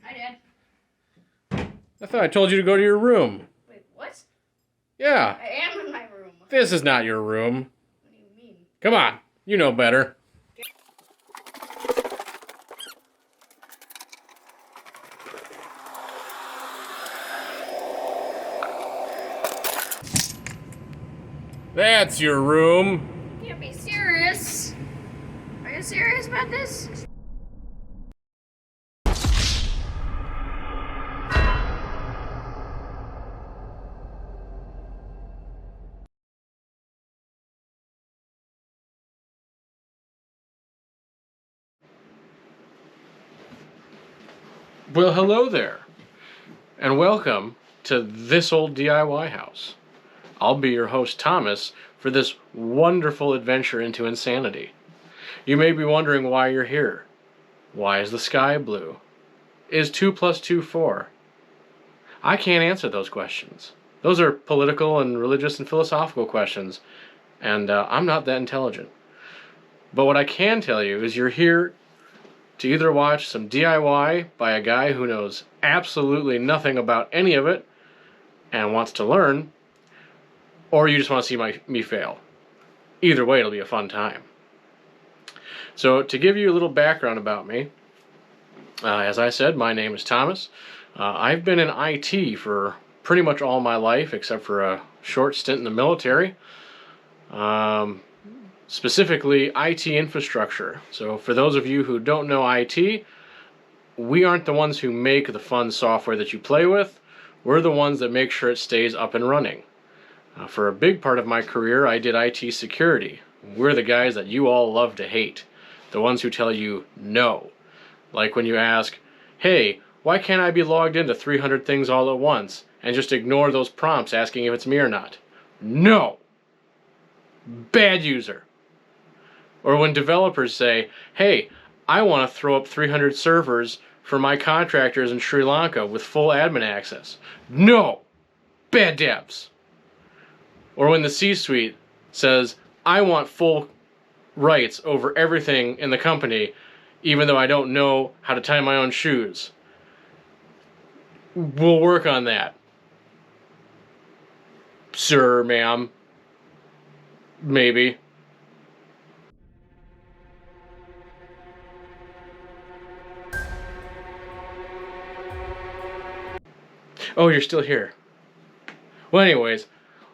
Hi, Dad. I thought I told you to go to your room. Wait, what? Yeah. I am in my room. This is not your room. What do you mean? Come on. You know better. That's your room. You can't be serious. Are you serious about this? Well, hello there. And welcome to This Old DIY House. I'll be your host, Thomas, for this wonderful adventure into insanity. You may be wondering why you're here. Why is the sky blue? Is 2 plus 2 4? I can't answer those questions. Those are political and religious and philosophical questions, and I'm not that intelligent. But what I can tell you is you're here to either watch some DIY by a guy who knows absolutely nothing about any of it and wants to learn, or you just want to see me fail. Either way, it'll be a fun time. So to give you a little background about me, as I said, my name is Thomas. I've been in IT for pretty much all my life, except for a short stint in the military. Specifically, IT infrastructure. So for those of you who don't know IT, we aren't the ones who make the fun software that you play with. We're the ones that make sure it stays up and running. For a big part of my career, I did IT security. We're the guys that you all love to hate. The ones who tell you no. Like when you ask, hey, why can't I be logged into 300 things all at once? And just ignore those prompts asking if it's me or not. No! Bad user. Or when developers say, hey, I want to throw up 300 servers for my contractors in Sri Lanka with full admin access. No! Bad devs. Or when the C-suite says, I want full rights over everything in the company, even though I don't know how to tie my own shoes. We'll work on that. Sir, ma'am. Maybe. Oh, you're still here. Well, anyways,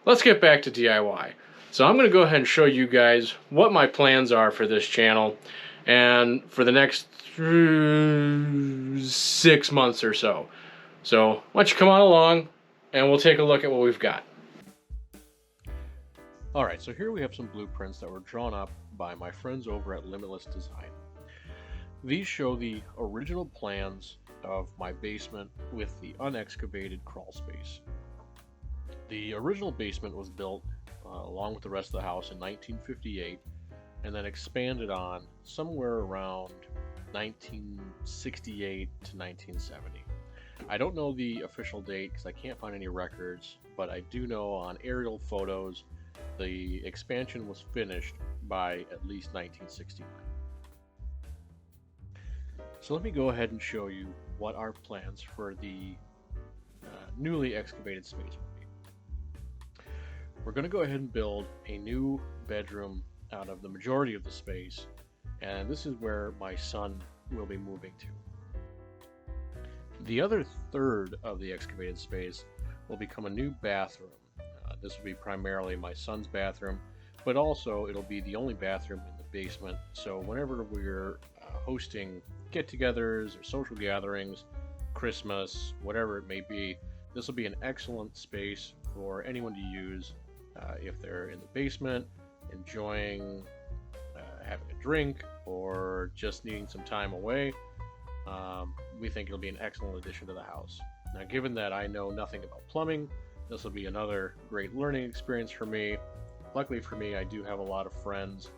let's get back to DIY. So I'm going to go ahead and show you guys what my plans are for this channel and for the next 6 months or so. So why don't you come on along and we'll take a look at what we've got. Alright, so here we have some blueprints that were drawn up by my friends over at Limitless Design. These show the original plans of my basement with the unexcavated crawl space. The original basement was built along with the rest of the house in 1958 and then expanded on somewhere around 1968 to 1970. I don't know the official date because I can't find any records, but I do know on aerial photos the expansion was finished by at least 1969. So let me go ahead and show you what our plans for the newly excavated space will be. We're going to go ahead and build a new bedroom out of the majority of the space, and this is where my son will be moving to. The other third of the excavated space will become a new bathroom. This will be primarily my son's bathroom, but also it'll be the only bathroom in the basement, so whenever we're hosting get-togethers or social gatherings, Christmas, whatever it may be, this will be an excellent space for anyone to use if they're in the basement, enjoying having a drink, or just needing some time away. We think it'll be an excellent addition to the house. Now, given that I know nothing about plumbing, this will be another great learning experience for me. Luckily for me, I do have a lot of friends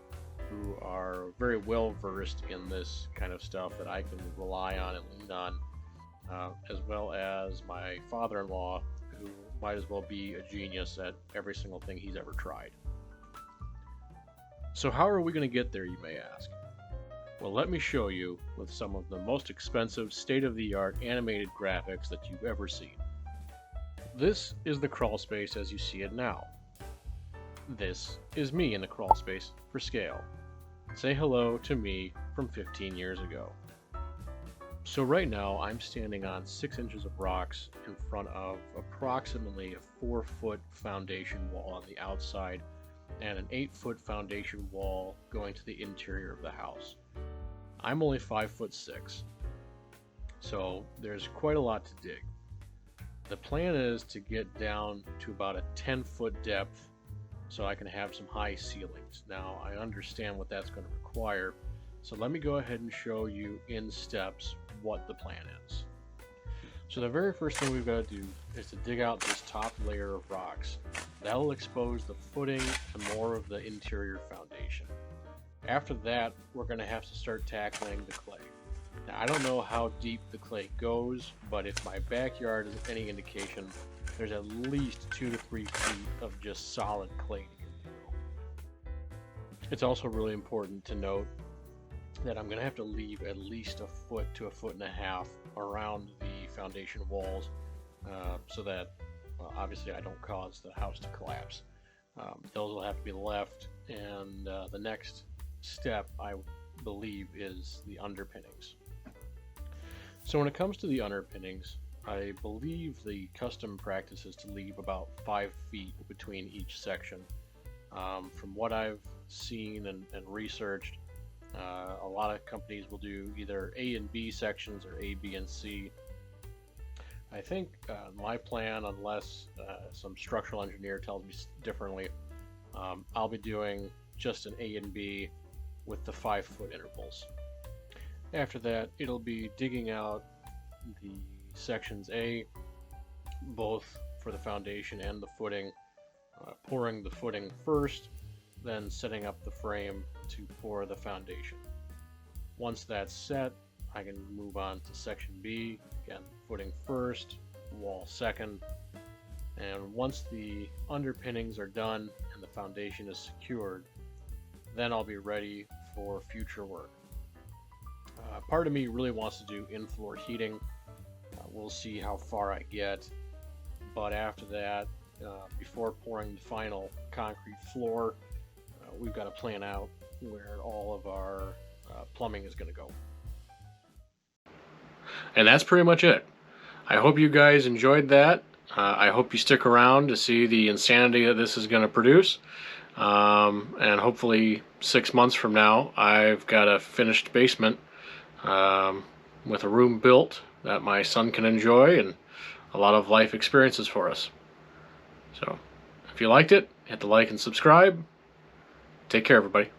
who are very well versed in this kind of stuff that I can rely on and lean on, as well as my father-in-law, who might as well be a genius at every single thing he's ever tried. So how are we going to get there, you may ask? Well, let me show you with some of the most expensive state-of-the-art animated graphics that you've ever seen. This is the crawl space as you see it now. This is me in the crawl space for scale. Say hello to me from 15 years ago. So right now I'm standing on 6 inches of rocks in front of approximately a 4-foot foundation wall on the outside and an 8-foot foundation wall going to the interior of the house. I'm only 5'6", so there's quite a lot to dig. The plan is to get down to about a 10-foot depth so I can have some high ceilings. Now I understand what that's going to require, so let me go ahead and show you in steps what the plan is. So the very first thing we've got to do is to dig out this top layer of rocks. That'll expose the footing to more of the interior foundation. After that, we're going to have to start tackling the clay. Now I don't know how deep the clay goes, but if my backyard is any indication, there's at least 2 to 3 feet of just solid clay to get through. It's also really important to note that I'm going to have to leave at least a foot to a foot and a half around the foundation walls so that obviously I don't cause the house to collapse. Those will have to be left, and the next step I believe is the underpinnings. So when it comes to the underpinnings, I believe the custom practice is to leave about 5 feet between each section. From what I've seen and researched, a lot of companies will do either A and B sections or A, B, and C. I think my plan, unless some structural engineer tells me differently, I'll be doing just an A and B with the 5-foot intervals. After that, it'll be digging out the sections A, both for the foundation and the footing, pouring the footing first, then setting up the frame to pour the foundation. Once that's set, I can move on to section B, again, footing first, wall second, and once the underpinnings are done and the foundation is secured, then I'll be ready for future work. Part of me really wants to do in-floor heating. We'll see how far I get, but after that, before pouring the final concrete floor, we've got to plan out where all of our plumbing is going to go. And that's pretty much it. I hope you guys enjoyed that. I hope you stick around to see the insanity that this is going to produce. And hopefully 6 months from now, I've got a finished basement with a room built that my son can enjoy and a lot of life experiences for us. So if you liked it, hit the like and subscribe. Take care, everybody.